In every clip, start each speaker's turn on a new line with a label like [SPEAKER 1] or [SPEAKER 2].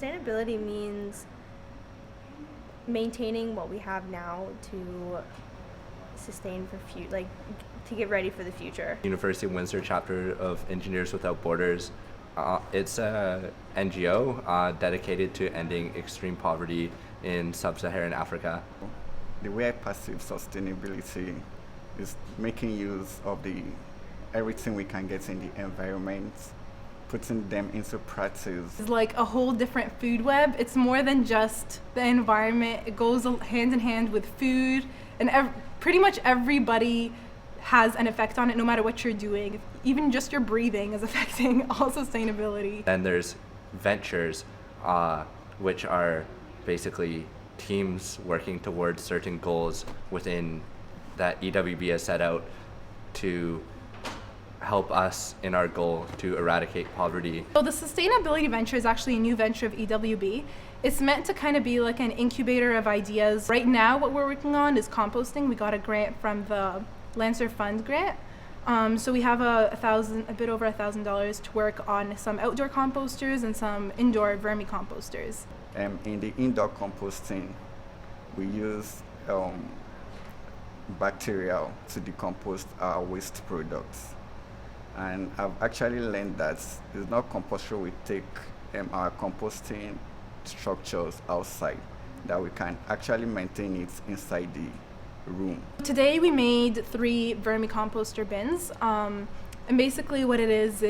[SPEAKER 1] Sustainability means maintaining what we have now to sustain for to get ready for the future.
[SPEAKER 2] University of Windsor chapter of Engineers Without Borders. It's a NGO dedicated to ending extreme poverty in sub-Saharan Africa.
[SPEAKER 3] The way I perceive sustainability is making use of everything we can get in the environment, putting them into practice.
[SPEAKER 4] It's like a whole different food web. It's more than just the environment. It goes hand in hand with food, and pretty much everybody has an effect on it, no matter what you're doing. Even just your breathing is affecting all sustainability.
[SPEAKER 2] Then there's ventures, which are basically teams working towards certain goals within that EWB has set out to help us in our goal to eradicate poverty.
[SPEAKER 4] So the sustainability venture is actually a new venture of EWB. It's meant to kind of be like an incubator of ideas. Right now what we're working on is composting. We got a grant from the Lancer Fund grant. So we have a bit over $1,000 to work on some outdoor composters and some indoor Vermi Composters.
[SPEAKER 3] In the indoor composting, we use bacteria to decompose our waste products. And I've actually learned that it's not compulsory we take our composting structures outside, that we can actually maintain it inside the room.
[SPEAKER 4] Today we made 3 Vermi composter bins, and basically what it is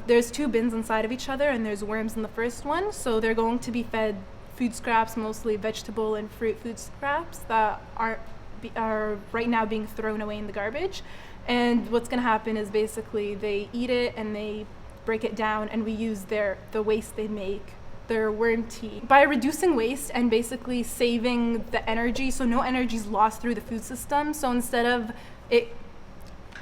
[SPEAKER 4] there's 2 bins inside of each other, and there's worms in the first one, so they're going to be fed food scraps, mostly vegetable and fruit food scraps that are right now being thrown away in the garbage. And what's going to happen is basically they eat it and they break it down, and we use the waste they make, their worm tea. By reducing waste and basically saving the energy, so no energy is lost through the food system. So instead of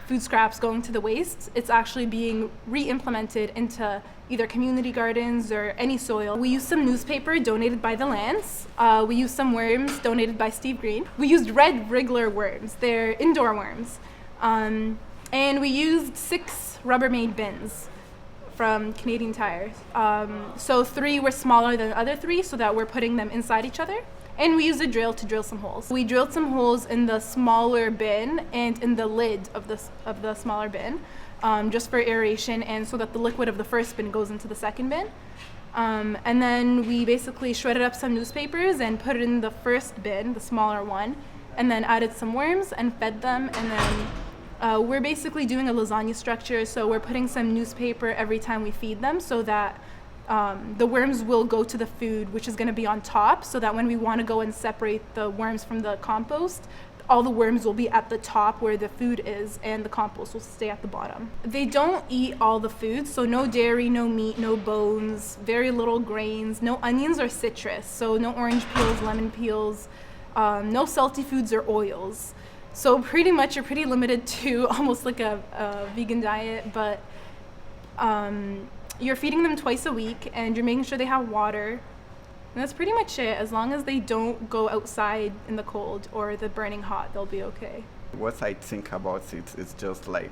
[SPEAKER 4] food scraps going to the waste, it's actually being re-implemented into either community gardens or any soil. We used some newspaper donated by the Lance. We used some worms donated by Steve Green. We used red wriggler worms. They're indoor worms. And we used 6 Rubbermaid bins from Canadian Tire. So 3 were smaller than the other 3, so that we're putting them inside each other. And we used a drill to drill some holes. We drilled some holes in the smaller bin and in the lid of the smaller bin, just for aeration, and so that the liquid of the first bin goes into the second bin. And then we basically shredded up some newspapers and put it in the first bin, the smaller one, and then added some worms and fed them. And then we're basically doing a lasagna structure, so we're putting some newspaper every time we feed them, so that the worms will go to the food, which is going to be on top, so that when we want to go and separate the worms from the compost, all the worms will be at the top where the food is, and the compost will stay at the bottom. They don't eat all the food, so no dairy, no meat, no bones, very little grains, no onions or citrus, so no orange peels, lemon peels, no salty foods or oils. So pretty much you're pretty limited to almost like a vegan diet, but you're feeding them twice a week, and you're making sure they have water. And that's pretty much it. As long as they don't go outside in the cold or the burning hot, they'll be okay.
[SPEAKER 3] What I think about it is just like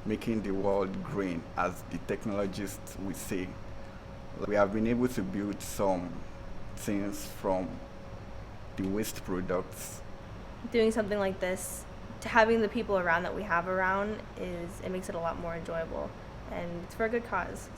[SPEAKER 3] making the world green, as the technologists would say. We have been able to build some things from the waste products.
[SPEAKER 1] Doing something like this, having the people around that we have around, it makes it a lot more enjoyable, and it's for a good cause.